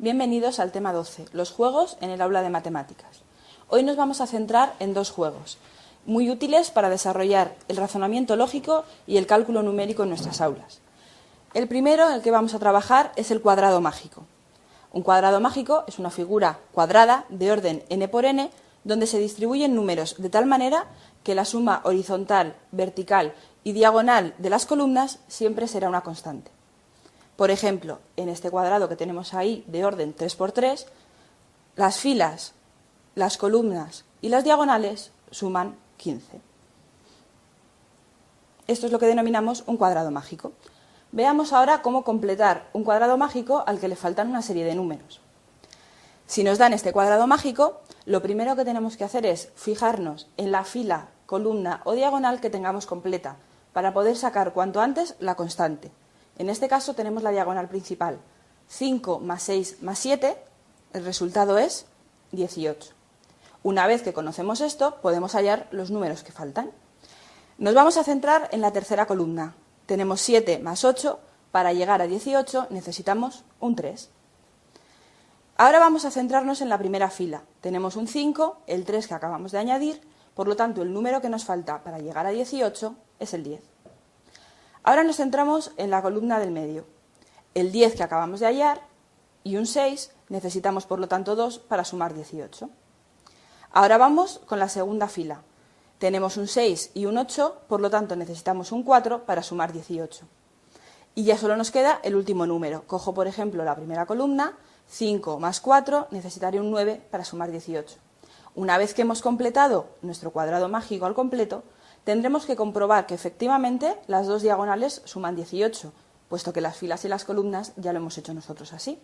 Bienvenidos al tema 12, los juegos en el aula de matemáticas. Hoy nos vamos a centrar en dos juegos, muy útiles para desarrollar el razonamiento lógico y el cálculo numérico en nuestras aulas. El primero en el que vamos a trabajar es el cuadrado mágico. Un cuadrado mágico es una figura cuadrada de orden n por n, donde se distribuyen números de tal manera que la suma horizontal, vertical y diagonal de las columnas siempre será una constante. Por ejemplo, en este cuadrado que tenemos ahí de orden 3×3, las filas, las columnas y las diagonales suman 15. Esto es lo que denominamos un cuadrado mágico. Veamos ahora cómo completar un cuadrado mágico al que le faltan una serie de números. Si nos dan este cuadrado mágico, lo primero que tenemos que hacer es fijarnos en la fila, columna o diagonal que tengamos completa, para poder sacar cuanto antes la constante. En este caso tenemos la diagonal principal, 5 más 6 más 7, el resultado es 18. Una vez que conocemos esto, podemos hallar los números que faltan. Nos vamos a centrar en la tercera columna. Tenemos 7 más 8, para llegar a 18 necesitamos un 3. Ahora vamos a centrarnos en la primera fila. Tenemos un 5, el 3 que acabamos de añadir, por lo tanto el número que nos falta para llegar a 18 es el 10. Ahora nos centramos en la columna del medio. El 10 que acabamos de hallar y un 6, necesitamos por lo tanto 2 para sumar 18. Ahora vamos con la segunda fila. Tenemos un 6 y un 8, por lo tanto necesitamos un 4 para sumar 18. Y ya solo nos queda el último número. Cojo por ejemplo la primera columna, 5 más 4, necesitaré un 9 para sumar 18. Una vez que hemos completado nuestro cuadrado mágico al completo, tendremos que comprobar que efectivamente las dos diagonales suman 18, puesto que las filas y las columnas ya lo hemos hecho nosotros así.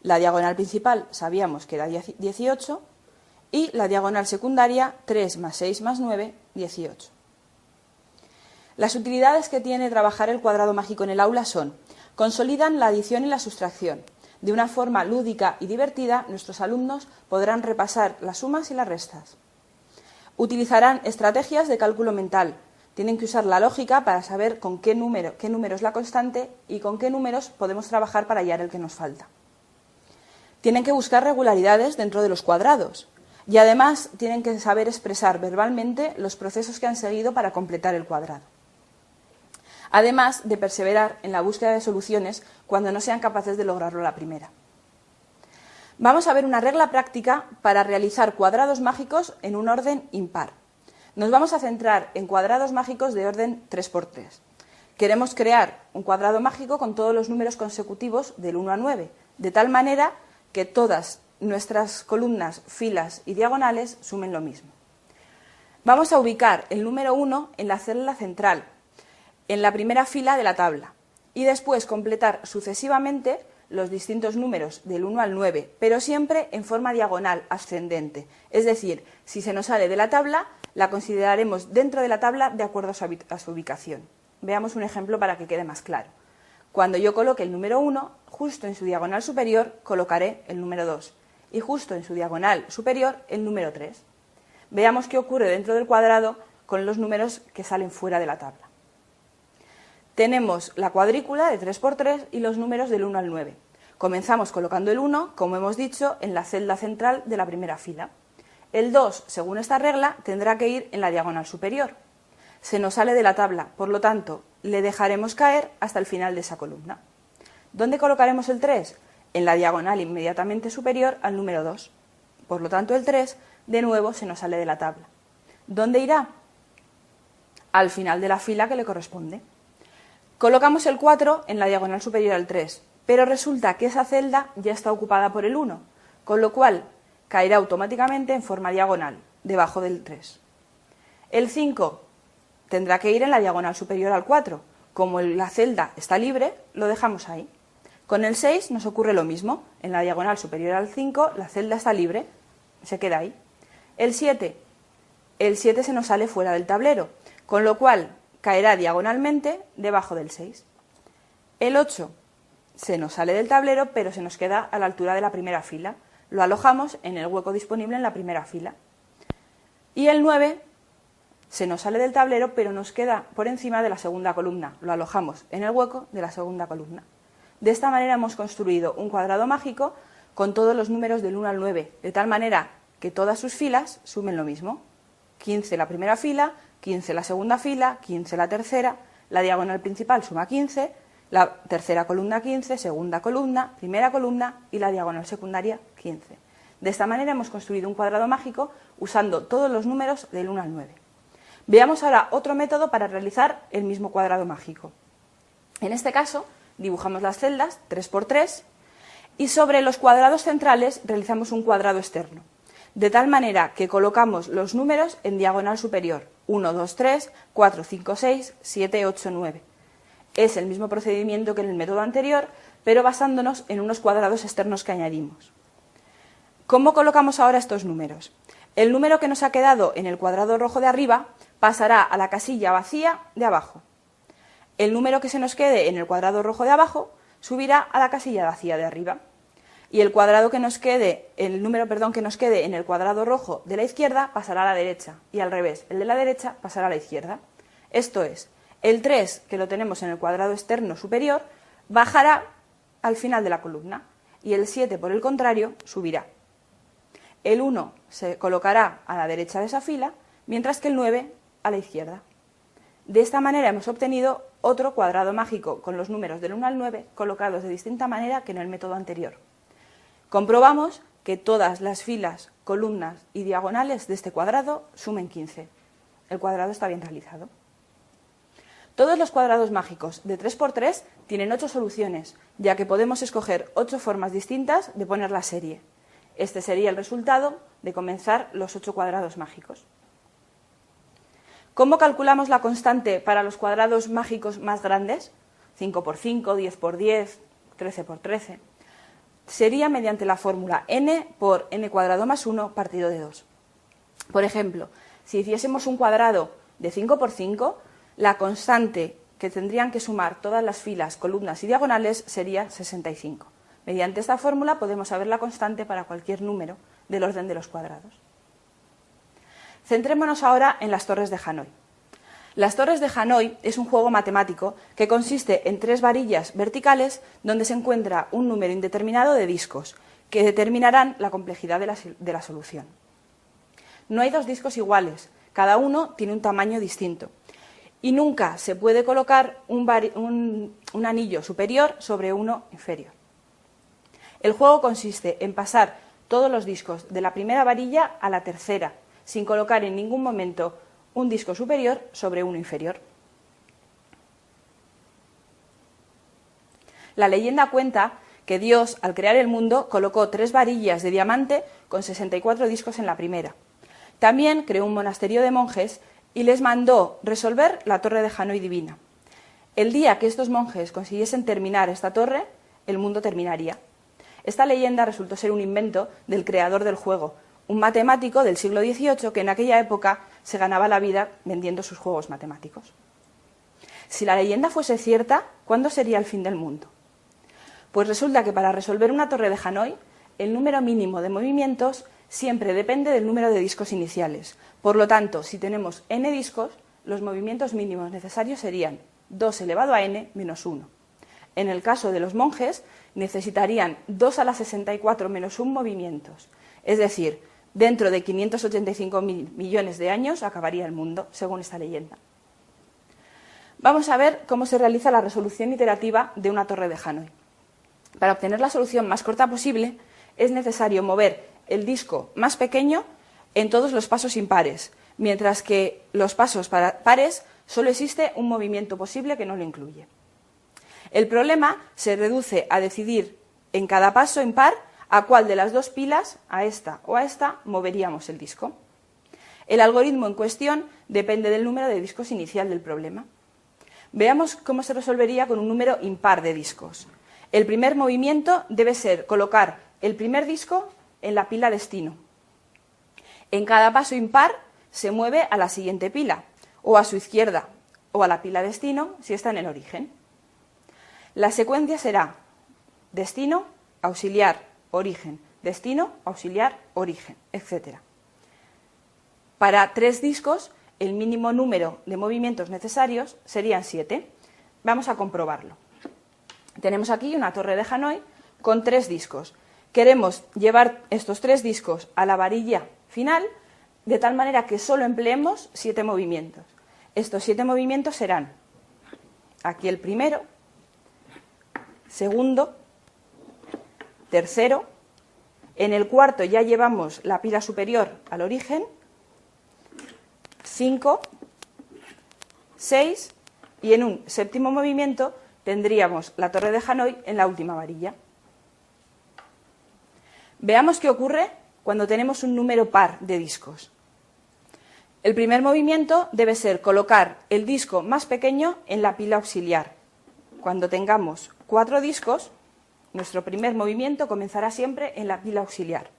La diagonal principal sabíamos que era 18 y la diagonal secundaria 3 más 6 más 9, 18. Las utilidades que tiene trabajar el cuadrado mágico en el aula son: consolidan la adición y la sustracción. De una forma lúdica y divertida, nuestros alumnos podrán repasar las sumas y las restas. Utilizarán estrategias de cálculo mental. Tienen que usar la lógica para saber con qué número es la constante y con qué números podemos trabajar para hallar el que nos falta. Tienen que buscar regularidades dentro de los cuadrados y además tienen que saber expresar verbalmente los procesos que han seguido para completar el cuadrado. Además de perseverar en la búsqueda de soluciones cuando no sean capaces de lograrlo a la primera. Vamos a ver una regla práctica para realizar cuadrados mágicos en un orden impar. Nos vamos a centrar en cuadrados mágicos de orden 3×3. Queremos crear un cuadrado mágico con todos los números consecutivos del 1 a 9, de tal manera que todas nuestras columnas, filas y diagonales sumen lo mismo. Vamos a ubicar el número 1 en la celda central, en la primera fila de la tabla, y después completar sucesivamente los distintos números del 1 al 9, pero siempre en forma diagonal, ascendente. Es decir, si se nos sale de la tabla, la consideraremos dentro de la tabla de acuerdo a su ubicación. Veamos un ejemplo para que quede más claro. Cuando yo coloque el número 1, justo en su diagonal superior colocaré el número 2 y justo en su diagonal superior el número 3. Veamos qué ocurre dentro del cuadrado con los números que salen fuera de la tabla. Tenemos la cuadrícula de 3×3 y los números del 1 al 9. Comenzamos colocando el 1, como hemos dicho, en la celda central de la primera fila. El 2, según esta regla, tendrá que ir en la diagonal superior. Se nos sale de la tabla, por lo tanto, le dejaremos caer hasta el final de esa columna. ¿Dónde colocaremos el 3? En la diagonal inmediatamente superior al número 2. Por lo tanto, el 3, de nuevo, se nos sale de la tabla. ¿Dónde irá? Al final de la fila que le corresponde. Colocamos el 4 en la diagonal superior al 3, pero resulta que esa celda ya está ocupada por el 1, con lo cual caerá automáticamente en forma diagonal, debajo del 3. El 5 tendrá que ir en la diagonal superior al 4. Como la celda está libre, lo dejamos ahí. Con el 6 nos ocurre lo mismo. En la diagonal superior al 5, la celda está libre, se queda ahí. El 7 se nos sale fuera del tablero, con lo cual caerá diagonalmente debajo del 6. El 8 se nos sale del tablero, pero se nos queda a la altura de la primera fila. Lo alojamos en el hueco disponible en la primera fila. Y el 9 se nos sale del tablero, pero nos queda por encima de la segunda columna. Lo alojamos en el hueco de la segunda columna. De esta manera hemos construido un cuadrado mágico con todos los números del 1 al 9, de tal manera que todas sus filas sumen lo mismo. 15 la primera fila, 15 la segunda fila, 15 la tercera, la diagonal principal suma 15, la tercera columna 15, segunda columna, primera columna y la diagonal secundaria 15. De esta manera hemos construido un cuadrado mágico usando todos los números del 1 al 9. Veamos ahora otro método para realizar el mismo cuadrado mágico. En este caso, dibujamos las celdas 3 por 3 y sobre los cuadrados centrales realizamos un cuadrado externo, de tal manera que colocamos los números en diagonal superior, 1, 2, 3, 4, 5, 6, 7, 8, 9. Es el mismo procedimiento que en el método anterior, pero basándonos en unos cuadrados externos que añadimos. ¿Cómo colocamos ahora estos números? El número que nos ha quedado en el cuadrado rojo de arriba pasará a la casilla vacía de abajo. El número que se nos quede en el cuadrado rojo de abajo subirá a la casilla vacía de arriba. Y el número que nos quede en el cuadrado rojo de la izquierda pasará a la derecha. Y al revés, el de la derecha pasará a la izquierda. Esto es, el 3, que lo tenemos en el cuadrado externo superior, bajará al final de la columna. Y el 7, por el contrario, subirá. El 1 se colocará a la derecha de esa fila, mientras que el 9 a la izquierda. De esta manera hemos obtenido otro cuadrado mágico con los números del 1 al 9 colocados de distinta manera que en el método anterior. Comprobamos que todas las filas, columnas y diagonales de este cuadrado sumen 15. El cuadrado está bien realizado. Todos los cuadrados mágicos de 3 por 3 tienen 8 soluciones, ya que podemos escoger 8 formas distintas de poner la serie. Este sería el resultado de comenzar los 8 cuadrados mágicos. ¿Cómo calculamos la constante para los cuadrados mágicos más grandes? 5 por 5, 10 por 10, 13 por 13. Sería mediante la fórmula n por n cuadrado más 1 partido de 2. Por ejemplo, si hiciésemos un cuadrado de 5 por 5, la constante que tendrían que sumar todas las filas, columnas y diagonales sería 65. Mediante esta fórmula podemos saber la constante para cualquier número del orden de los cuadrados. Centrémonos ahora en las torres de Hanoi. Las torres de Hanoi es un juego matemático que consiste en 3 varillas verticales donde se encuentra un número indeterminado de discos que determinarán la complejidad de la solución. No hay 2 discos iguales, cada uno tiene un tamaño distinto y nunca se puede colocar un anillo superior sobre uno inferior. El juego consiste en pasar todos los discos de la primera varilla a la tercera, sin colocar en ningún momento un disco superior sobre uno inferior. La leyenda cuenta que Dios, al crear el mundo, colocó 3 varillas de diamante con 64 discos en la primera. También creó un monasterio de monjes y les mandó resolver la torre de Hanoi divina. El día que estos monjes consiguiesen terminar esta torre, el mundo terminaría. Esta leyenda resultó ser un invento del creador del juego, un matemático del siglo XVIII que en aquella época se ganaba la vida vendiendo sus juegos matemáticos. Si la leyenda fuese cierta, ¿cuándo sería el fin del mundo? Pues resulta que para resolver una torre de Hanoi, el número mínimo de movimientos siempre depende del número de discos iniciales. Por lo tanto, si tenemos n discos, los movimientos mínimos necesarios serían 2 elevado a n menos 1. En el caso de los monjes, necesitarían 2 a la 64 menos 1 movimientos. Es decir, dentro de 585.000 millones de años acabaría el mundo, según esta leyenda. Vamos a ver cómo se realiza la resolución iterativa de una torre de Hanoi. Para obtener la solución más corta posible, es necesario mover el disco más pequeño en todos los pasos impares, mientras que los pasos pares solo existe un movimiento posible que no lo incluye. El problema se reduce a decidir en cada paso impar a cuál de las 2 pilas, a esta o a esta, moveríamos el disco. El algoritmo en cuestión depende del número de discos inicial del problema. Veamos cómo se resolvería con un número impar de discos. El primer movimiento debe ser colocar el primer disco en la pila destino. En cada paso impar se mueve a la siguiente pila, o a su izquierda, o a la pila destino si está en el origen. La secuencia será destino, auxiliar, origen, destino, auxiliar, origen, etc. Para 3 discos, el mínimo número de movimientos necesarios serían 7. Vamos a comprobarlo. Tenemos aquí una torre de Hanoi con 3 discos. Queremos llevar estos 3 discos a la varilla final, de tal manera que solo empleemos 7 movimientos. Estos 7 movimientos serán aquí el primero, segundo, tercero, en el cuarto ya llevamos la pila superior al origen, 5, 6 y en un séptimo movimiento tendríamos la torre de Hanoi en la última varilla. Veamos qué ocurre cuando tenemos un número par de discos. El primer movimiento debe ser colocar el disco más pequeño en la pila auxiliar. Cuando tengamos 4 discos, nuestro primer movimiento comenzará siempre en la pila auxiliar.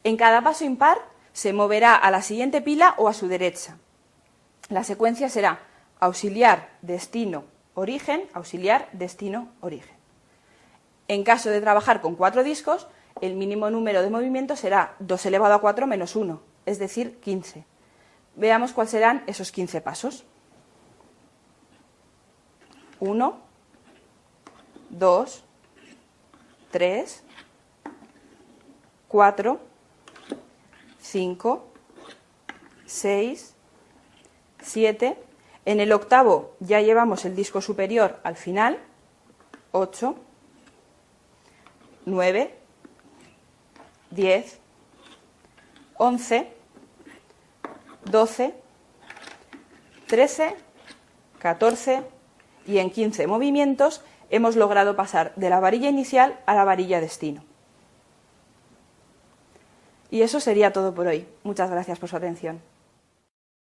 En cada paso impar se moverá a la siguiente pila o a su derecha. La secuencia será auxiliar, destino, origen, auxiliar, destino, origen. En caso de trabajar con 4 discos, el mínimo número de movimientos será 2 elevado a 4 menos 1, es decir, 15. Veamos cuáles serán esos 15 pasos. 1, 2, 3, 4, 5, 6, 7. En el octavo ya llevamos el disco superior al final. 8, 9, 10, 11, 12, 13, 14 y en 15 movimientos hemos logrado pasar de la varilla inicial a la varilla destino. Y eso sería todo por hoy. Muchas gracias por su atención.